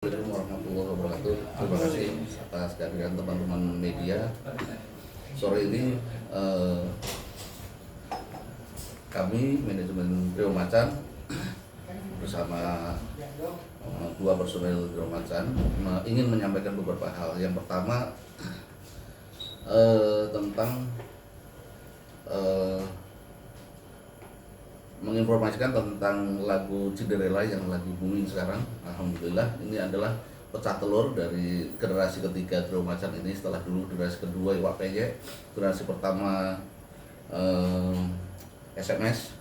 Assalamualaikum warahmatullahi wabarakatuh. Terima kasih atas kehadiran teman-teman media. Sore ini kami manajemen Trio Macan bersama dua personel Trio Macan ingin menyampaikan beberapa hal. Yang pertama tentang menginformasikan tentang lagu Cinderella yang lagi booming sekarang. Alhamdulillah ini adalah pecah telur dari generasi ketiga Trio Macan ini. Setelah dulu generasi kedua Iwak Peyek, generasi pertama SMS,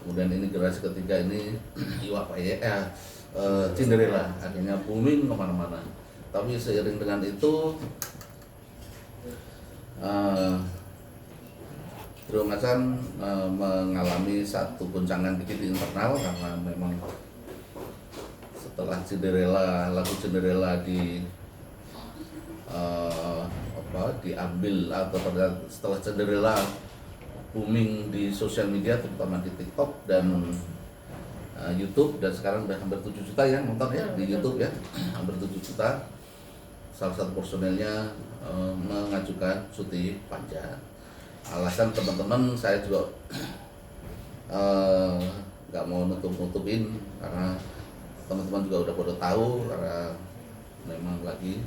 kemudian ini generasi ketiga ini Iwak Peyek Cinderella, akhirnya booming kemana-mana. Tapi seiring dengan itu Trio Macan mengalami satu goncangan dikit di internal karena memang setelah lagu Cinderella diambil atau setelah Cinderella booming di sosial media terutama di TikTok dan YouTube, dan sekarang udah hampir 7 juta ya nonton ya di YouTube ya, hampir 7 juta. Salah satu personelnya mengajukan cuti panjang. Alasan teman-teman saya juga nggak mau nutup-nutupin karena teman-teman juga udah pada tahu, karena memang lagi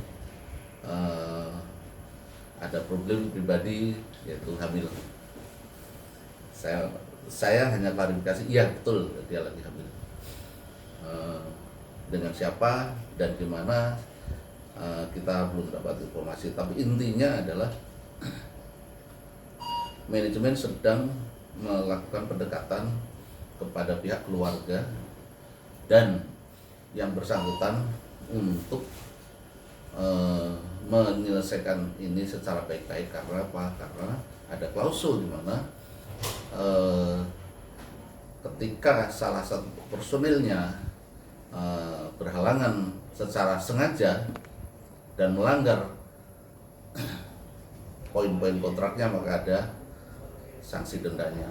ada problem pribadi yaitu hamil. Saya hanya klarifikasi, iya betul dia lagi hamil. Dengan siapa dan gimana kita belum dapat informasi, tapi intinya adalah manajemen sedang melakukan pendekatan kepada pihak keluarga dan yang bersangkutan untuk menyelesaikan ini secara baik-baik. Karena apa? Karena ada klausul di mana ketika salah satu personilnya berhalangan secara sengaja dan melanggar poin-poin kontraknya, maka ada sanksi dendanya.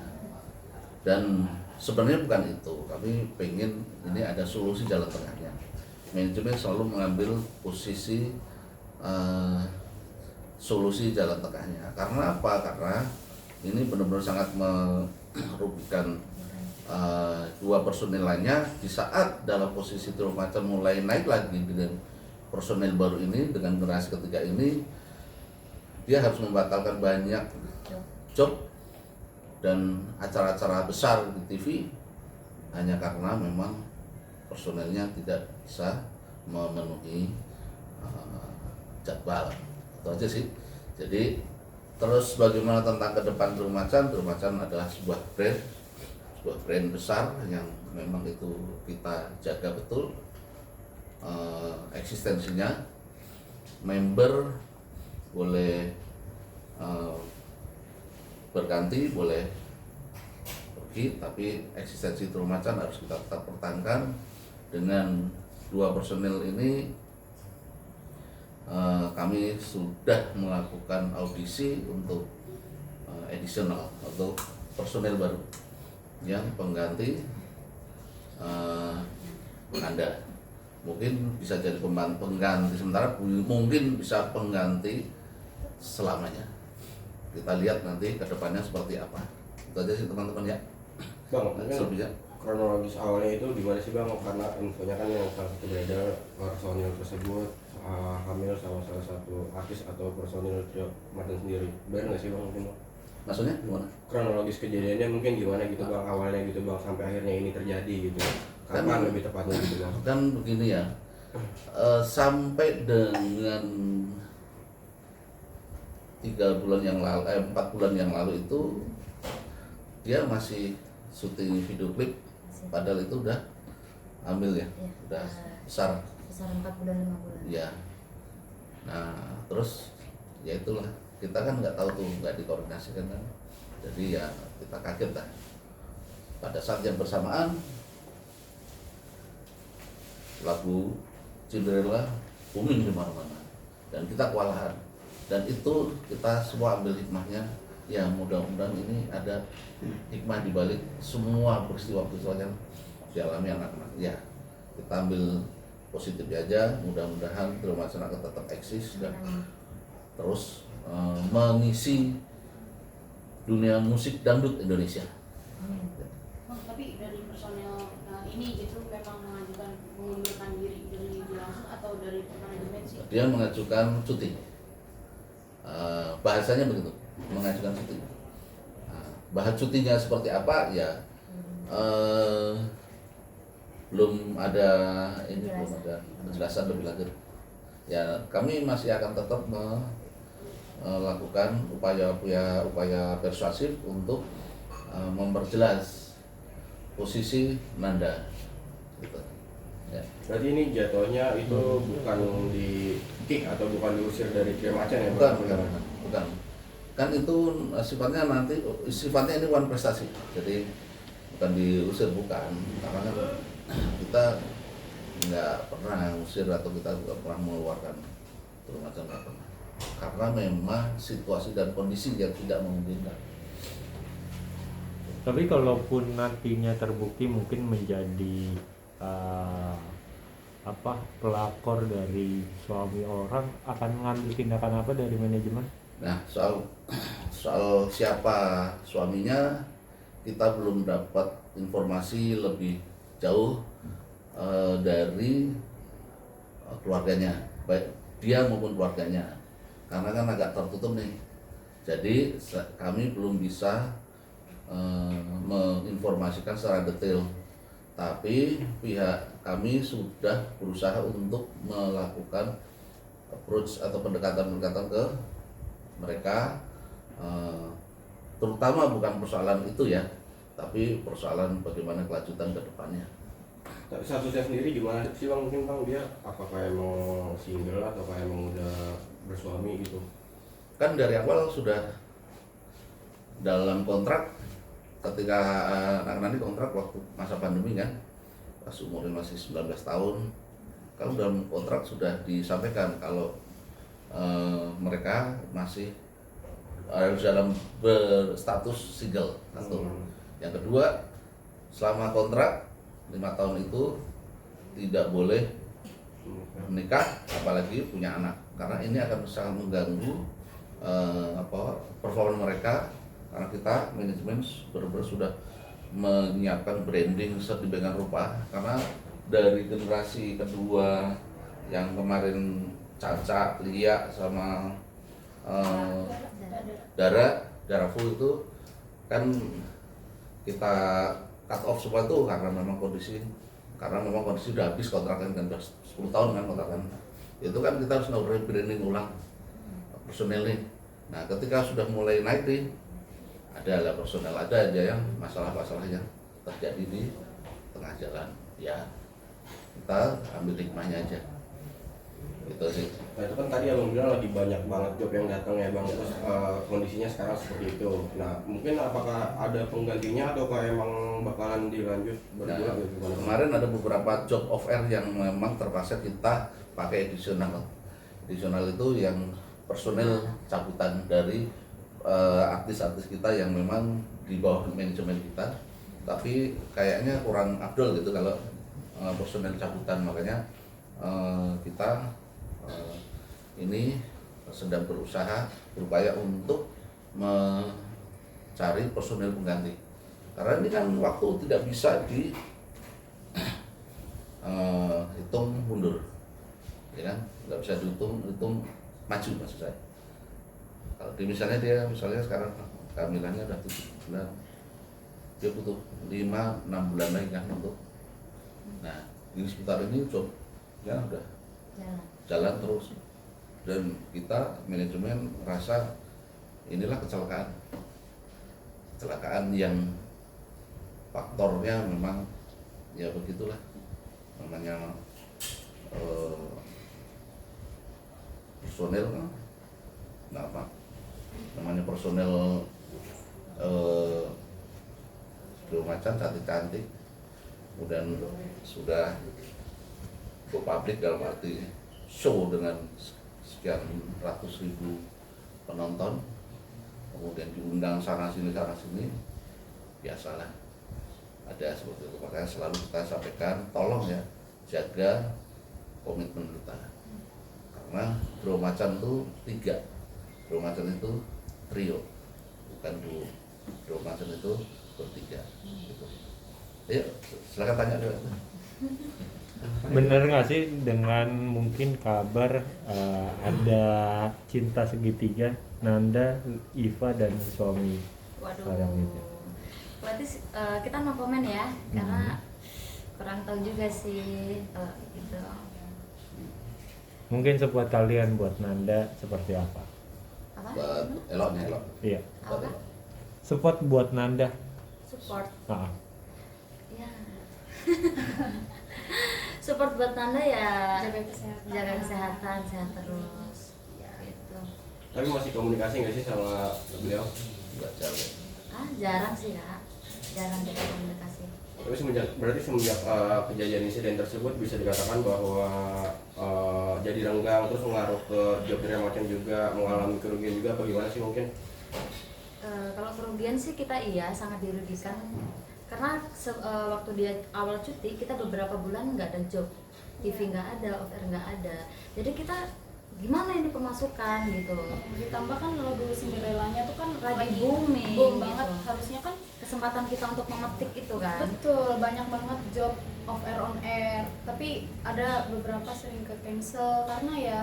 Dan sebenarnya bukan itu, kami pengen ini ada solusi jalan tengahnya. Manajemen selalu mengambil posisi solusi jalan tengahnya. Karena apa? Karena ini benar-benar sangat merugikan dua personel lainnya. Di saat dalam posisi Trio Macan mulai naik lagi dengan personel baru ini, dengan generasi ketiga ini, dia harus membatalkan banyak job dan acara-acara besar di TV hanya karena memang personelnya tidak bisa memenuhi jadwal. Itu aja sih. Jadi terus bagaimana tentang ke depan Trio Macan? Trio Macan adalah sebuah brand besar yang memang itu kita jaga betul eksistensinya. Member boleh berganti, boleh pergi, tapi eksistensi Trio Macan harus kita tetap pertahankan. Dengan dua personel ini kami sudah melakukan audisi untuk additional atau personel baru yang pengganti Anda. Mungkin bisa jadi pengganti sementara, mungkin bisa pengganti selamanya. Kita lihat nanti ke depannya seperti apa. Itu aja sih teman-teman ya. Bang, mungkin kronologis awalnya itu gimana sih Bang? Karena infonya kan yang salah satu beredar personil tersebut hamil sama salah satu artis atau personil Trio Macan sendiri. Benar nggak sih Bang mungkin? Maksudnya gimana? Kronologis kejadiannya mungkin gimana gitu Bang, awalnya gitu Bang sampai akhirnya ini terjadi gitu. Kapan lebih tepatnya gitu Bang? Kan begini ya, sampai dengan 4 bulan yang lalu itu dia masih syuting video klip, padahal itu udah hamil ya, udah besar 4 bulan 5 bulan ya. Nah terus ya itulah, kita kan nggak tahu tuh, nggak dikoordinasikan kan, jadi ya kita kaget lah. Pada saat yang bersamaan lagu Cinderella booming di mana-mana dan kita kewalahan. Dan itu kita semua ambil hikmahnya, ya mudah-mudahan ini ada hikmah di balik semua peristiwa-peristiwa yang dialami anak-anak. Ya kita ambil positif aja, mudah-mudahan Trio Macan akan tetap eksis dan terus mengisi dunia musik dangdut Indonesia. Tapi dari personel ini gitu memang mengundurkan diri dari langsung atau dari manajemen sih? Dia mengajukan cuti. Bahasanya begitu, mengajukan cuti. Bahas cutinya seperti apa ya belum ada penjelasan lebih lanjut. Ya kami masih akan tetap melakukan upaya persuasif untuk memperjelas posisi Nanda. Gitu. Ya. Berarti ini jatuhnya itu bukan di kick atau bukan diusir dari Trio Macan ya? Bukan. Kan itu sifatnya ini one prestasi. Jadi bukan diusir, bukan. Karena kan kita nggak pernah usir atau kita nggak pernah mengeluarkan Trio Macan, nggak pernah. Karena memang situasi dan kondisi yang tidak memungkinkan. Tapi kalaupun nantinya terbukti mungkin menjadi pelakor dari suami orang, akan mengambil tindakan apa dari manajemen? Nah, soal siapa suaminya kita belum dapat informasi lebih jauh dari keluarganya, baik dia maupun keluarganya, karena kan agak tertutup nih. Jadi kami belum bisa menginformasikan secara detail, tapi pihak kami sudah berusaha untuk melakukan approach atau pendekatan ke mereka, terutama bukan persoalan itu ya, tapi persoalan bagaimana kelanjutan ke depannya. Tapi statusnya sendiri gimana sih Bang? Mungkin Bang dia apakah emang single atau emang udah bersuami gitu? Kan dari awal sudah dalam kontrak, ketika anak nanti kontrak waktu masa pandemi kan, pas umurnya masih 19 tahun, kalau dalam kontrak sudah disampaikan kalau mereka masih harus dalam berstatus single. Satu. Yang kedua, selama kontrak 5 tahun itu tidak boleh menikah, apalagi punya anak, karena ini akan sangat mengganggu performa mereka, karena kita manajemen benar-benar sudah menyiapkan branding sedemikian rupa, karena dari generasi kedua yang kemarin Caca, Lia sama Dara full itu kan kita cut off semua tuh karena memang kondisi udah habis kontraknya kan, udah 10 tahun kan kontraknya. Itu kan kita harus branding ulang personel nih. Nah ketika sudah mulai naik nih, ada personel ada aja yang masalah-masalah yang terjadi di tengah jalan, ya kita ambil hikmahnya aja. Itu sih. Nah itu kan tadi Abang bilang lagi banyak banget job yang datang ya Bang, terus kondisinya sekarang seperti itu. Nah mungkin apakah ada penggantinya atau emang bakalan dilanjut berdua? Nah, kemarin ada beberapa job off air yang memang terpaksa kita pakai additional. Additional itu yang personel cabutan dari artis-artis kita yang memang di bawah manajemen kita, tapi kayaknya kurang afdol gitu kalau personel cabutan, makanya kita ini sedang berupaya untuk mencari personel pengganti, karena ini kan waktu tidak bisa hitung mundur, ya kan, nggak bisa dihitung maju maksud saya. Kalau misalnya sekarang kehamilannya udah 7 bulan, dia butuh 5-6 bulan lagi kan untuk, nah ini sebentar ini job ya udah jalan terus, dan kita manajemen merasa inilah kecelakaan yang faktornya memang ya begitulah namanya, personel namanya personel Trio Macan cantik-cantik, kemudian sudah go public dalam arti show dengan sekian ratus ribu penonton, kemudian diundang sana sini biasalah ada seperti itu. Makanya selalu kita sampaikan tolong ya jaga komitmen kita. Karena Bro Macan itu 3, Bro Macan itu trio, bukan duo. Bro Macan itu bertiga. Gitu. Ayo, silakan tanya dulu. Bener nggak sih dengan mungkin kabar ada cinta segitiga Nanda, Iva dan suami Waduh. sekarang itu? Berarti kita no komen ya, karena kurang tahu juga sih gitu. Mungkin sebuat kalian buat Nanda seperti apa? Apa? Buat eloknya elok. Iya. Buat Apa? elok. Support buat Nanda. Support. Ah, Ya. Support buat Nanda ya. Jaga kesehatan. Sehat terus. Ya gitu. Tapi masih komunikasi nggak sih sama beliau? Enggak jauh. Jarang sih Kak. Jarang kita komunikasi. Tapi berarti semenjak kejadian insiden tersebut bisa dikatakan bahwa jadi renggang terus mengaruh ke job Macan juga, mengalami kerugian juga, apa gimana sih mungkin? Kalau kerugian sih kita sangat dirugikan karena waktu dia awal cuti kita beberapa bulan nggak ada job, TV nggak ada, off air nggak ada, jadi kita gimana ini pemasukan gitu. Ditambah kan logo Cinderella-nya tuh kan Lagi booming boom gitu. banget, harusnya kan Kesempatan kita untuk memetik itu kan. betul banyak banget job off air on air, tapi ada beberapa sering ke cancel karena ya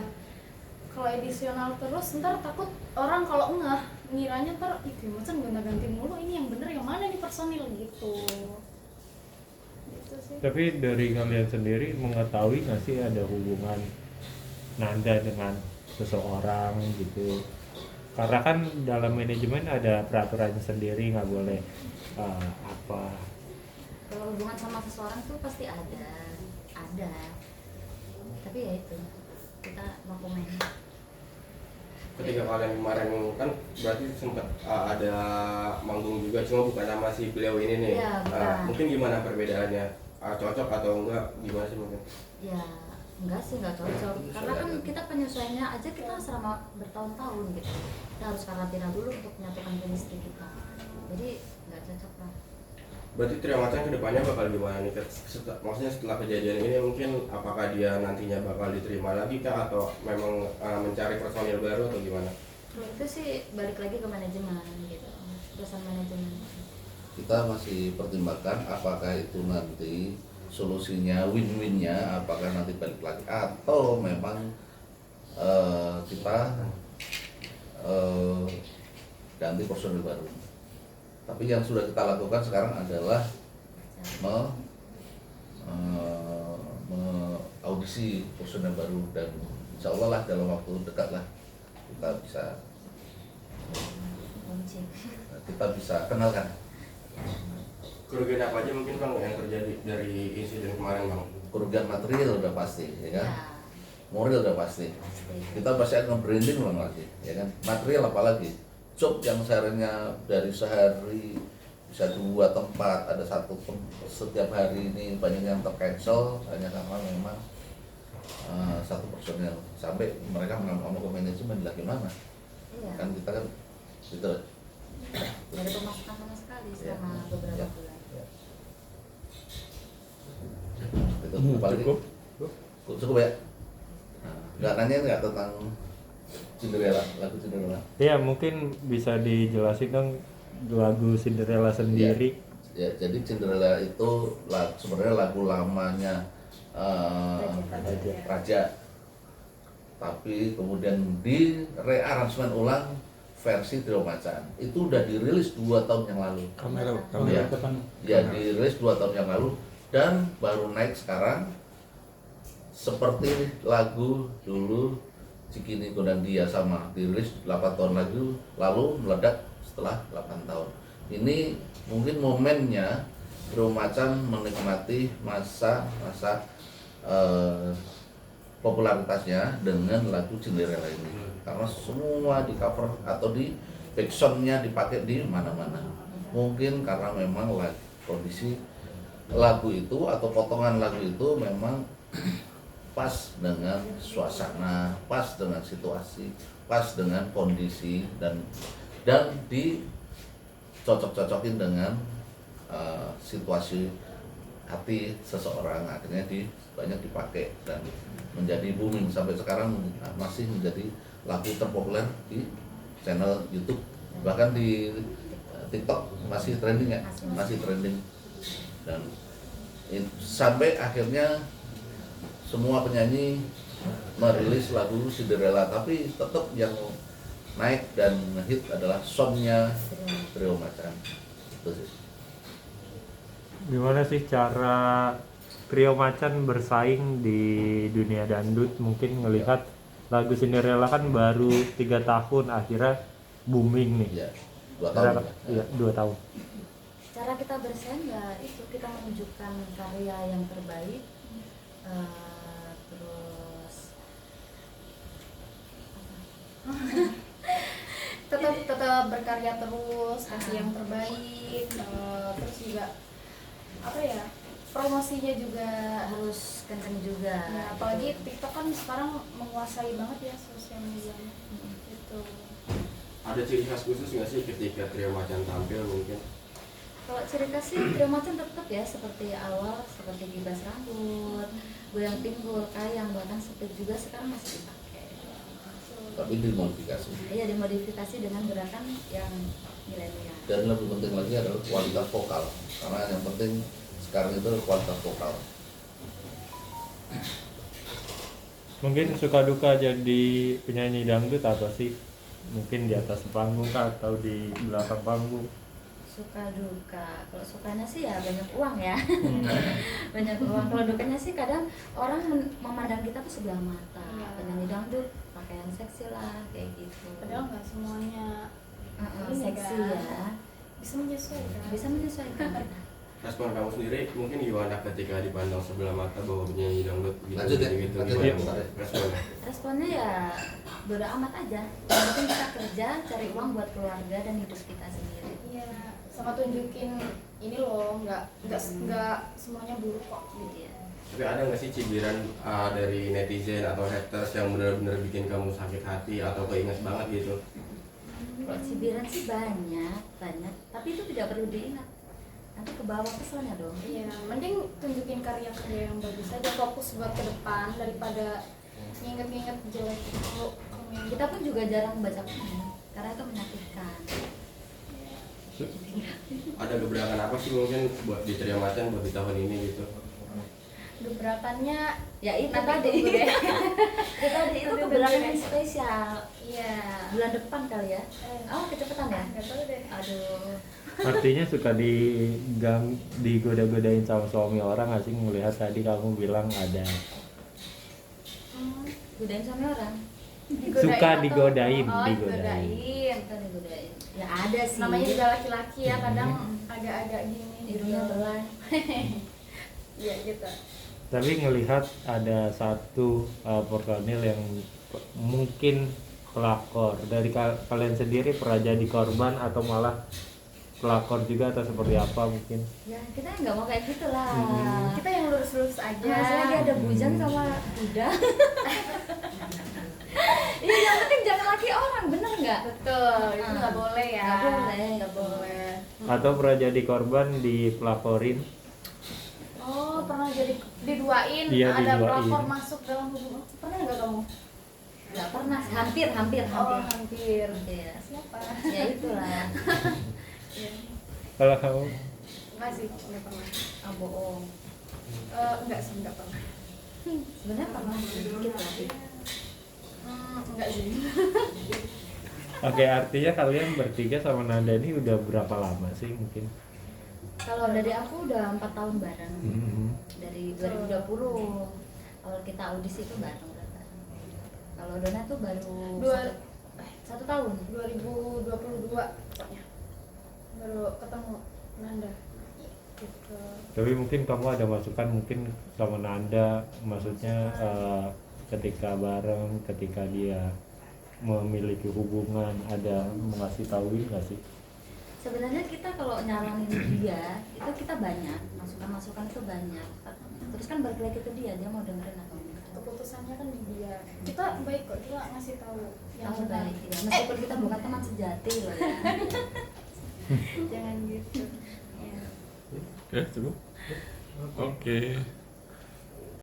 kalau edisional terus ntar takut orang kalau ngiranya ntar itu macam gonta-ganti mulu, ini yang bener yang mana nih personil gitu sih. tapi dari kalian sendiri mengetahui nggak sih ada hubungan Nanda dengan seseorang gitu? Karena kan dalam manajemen ada peraturannya sendiri, nggak boleh apa. Kalau hubungan sama seseorang tuh pasti ada, tapi ya itu kita no komen. Ketika kalian kemarin kan berarti sempat ada manggung juga, cuma bukan sama si beliau ini nih. Iya, bukan. Mungkin gimana perbedaannya? Cocok atau enggak? Gimana sih mungkin? Ya enggak sih, nggak cocok karena kan kita penyesuaiannya aja kita selama bertahun-tahun gitu, kita harus karantina dulu untuk menyatukan chemistry kita, jadi nggak cocok lah. Berarti Trio Macan kedepannya bakal gimana nih? Maksudnya setelah kejadian ini mungkin apakah dia nantinya bakal diterima lagi kah atau memang mencari personil baru atau gimana? Itu sih balik lagi ke manajemen gitu, urusan manajemen. Kita masih pertimbangkan apakah itu nanti solusinya win-winnya, apakah nanti balik lagi atau memang kita ganti personil baru. Tapi yang sudah kita lakukan sekarang adalah audisi personil baru, dan insya Allah lah dalam waktu dekat lah kita bisa kenalkan. Kerugian apa aja mungkin Bang yang terjadi dari insiden kemarin Bang? Kerugian material udah pasti, ya kan? Ya, Moral udah pasti. Kita pasti akan branding ulang lagi, ya kan? Material apalagi? Job yang seharusnya dari sehari bisa 2 tempat, ada 1 setiap hari ini banyak yang tercancel hanya karena memang 1 personel, sampai mereka mengamuk ke manajemen lah gimana? iya. Kan kita kan gitu. Gak ada pemasukan sama sekali selama beberapa Ya. bulan. Itu paling cukup ya. Nggak nanya nggak tentang Cinderella, lagu Cinderella. Ya mungkin bisa dijelasin dong lagu Cinderella sendiri. Ya, jadi Cinderella itu sebenarnya lagu lamanya Raja. Tapi kemudian di rearansemen ulang versi Trio Macan. Itu udah dirilis 2 tahun yang lalu. Kamera Ya. depan. Ya, dirilis 2 tahun yang lalu dan baru naik sekarang seperti lagu dulu Cikini Gondang Dia, sama dirilis 8 tahun lalu meledak setelah 8 tahun. Ini mungkin momennya Trio Macan menikmati masa popularitasnya dengan lagu Cinderella ini, karena semua di cover atau di backsoundnya dipakai di mana-mana. Mungkin karena memang kondisi lagu itu atau potongan lagu itu memang pas dengan suasana, pas dengan situasi, pas dengan kondisi, dan dicocok-cocokin dengan situasi hati seseorang, akhirnya banyak dipakai. Dan menjadi booming sampai sekarang, masih menjadi lagu terpopuler di channel YouTube, bahkan di TikTok masih trending ya, masih trending. Dan sampai akhirnya semua penyanyi merilis lagu Cinderella, tapi tetap yang naik dan hit adalah songnya Trio Macan. Itu sih. Gimana sih cara Trio Macan bersaing di dunia dangdut? Mungkin ngelihat lagu Cinderella kan baru 3 tahun akhirnya booming nih. Ya, 2 tahun. Iya, 2 tahun. Cara kita bersaing ya itu, kita menunjukkan karya yang terbaik, terus tetap berkarya terus, kasih yang terbaik, terus juga apa ya, promosinya juga harus kenceng juga. nah, apalagi TikTok kan sekarang menguasai banget ya sosial medianya gitu. Ada ciri khas khusus nggak sih ketika Trio Macan tampil mungkin? Kalau ciri khas sih Trio Macan tetap ya seperti awal, seperti gibas rambut, goyang pinggul, kayang, bahkan speed juga sekarang masih dipakai. Tapi dimodifikasi. Iya, dimodifikasi dengan gerakan yang milenial. Dan lebih penting lagi adalah kualitas vokal, karena yang penting sekarang itu adalah kualitas vokal. Mungkin suka duka jadi penyanyi dangdut apa sih? Mungkin di atas panggung kah, atau di belakang panggung? Suka duka, kalau sukanya sih ya banyak uang ya. Banyak uang. Kalau dukanya sih kadang orang memandang kita tuh sebelah mata. Iya. Penyanyi dangdut pakaian seksi lah kayak gitu. Padahal nggak semuanya ini seksi kan. ya, Bisa menyesuaikan. bisa menyesuaikan. Respon kamu sendiri mungkin gimana ketika dipandang sebelah mata bahwa penyanyi dangdut gitu, Lanjut ya, gitu, lanjut gimana? ya. Responnya? Responnya ya bodo amat aja. Yang penting kita kerja, cari uang buat keluarga dan hidup kita sendiri. Iya, sama tunjukin ini loh, nggak semuanya buruk kok gitu. Gitu ya. Tapi ada nggak sih cibiran dari netizen atau haters yang benar-benar bikin kamu sakit hati atau keinget banget gitu? Kalau cibiran sih banyak, tapi itu tidak perlu diingat. Nanti ke bawah keselnya dong. Iya, mending tunjukin karya-karya yang bagus aja, fokus buat ke depan daripada nginget-nginget jelek itu. Kita pun juga jarang baca komen karena itu menyakitkan. Ada gebrakan apa sih mungkin buat di Trio Macan buat di tahun ini gitu? Gebrakannya Ya itu nanti tadi. tunggu deh. Itu tadi itu Tunggu keberangan deh. yang spesial. Iya. Bulan depan kali ya. Oh, kecepatan ya? Nggak tahu deh. Aduh. Artinya suka digoda-godain sama suami orang nggak sih? Ngelihat tadi kamu bilang ada Godain sama orang. Suka atau- digodain, Oh, digodain. digodain. Kita digodain. Ya ada sih. Namanya juga laki-laki ya, kadang agak-agak gini. hidungnya belang. Iya gitu. Tapi ngelihat ada satu personil yang mungkin pelakor dari kalian sendiri pernah jadi korban atau malah pelakor juga atau seperti apa mungkin? Ya kita nggak mau kayak gitu lah. Kita yang lurus-lurus aja. Masih lagi ada bujang sama kuda. Iya, yang penting jangan laki orang, bener nggak? Betul, itu nggak boleh ya. Nggak boleh. Nggak boleh. Atau pernah jadi korban dipelakorin? Oh, pernah jadi diduain, Iya, ada diduain. pelakor masuk dalam hubungan. Pernah nggak kamu? Nggak pernah, hampir. Oh, hampir. Iya. Siapa? Ya itulah. Iya. Kalau kamu? Enggak sih, nggak pernah. Ah, bohong. Enggak sih, nggak pernah. Sebenarnya pernah sedikit lah. Enggak sih. Oke, artinya kalian bertiga sama Nanda ini udah berapa lama sih mungkin? Kalau dari aku udah 4 tahun bareng. Mhm. Dari 2020 kalau kita audisi itu bareng udah bareng. Kalau Dona tuh baru Dua- satu tahun. 2022 pokoknya. Baru ketemu Nanda. Gitu. Tapi mungkin kamu ada masukan mungkin sama Nanda, maksudnya ketika bareng, ketika dia memiliki hubungan, ada mengasih tahuin nggak sih? Sebenarnya kita kalau nyaranin dia itu kita banyak masukan itu banyak. Terus kan balik lagi ke dia mau dengerin atau enggak. Keputusannya kan di dia. Kita baik kok, kita ngasih tahu yang Yang benar. baik ya. Meskipun kita bukan teman sejati loh ya. Jangan gitu. Ya. Oke, cukup. Oke.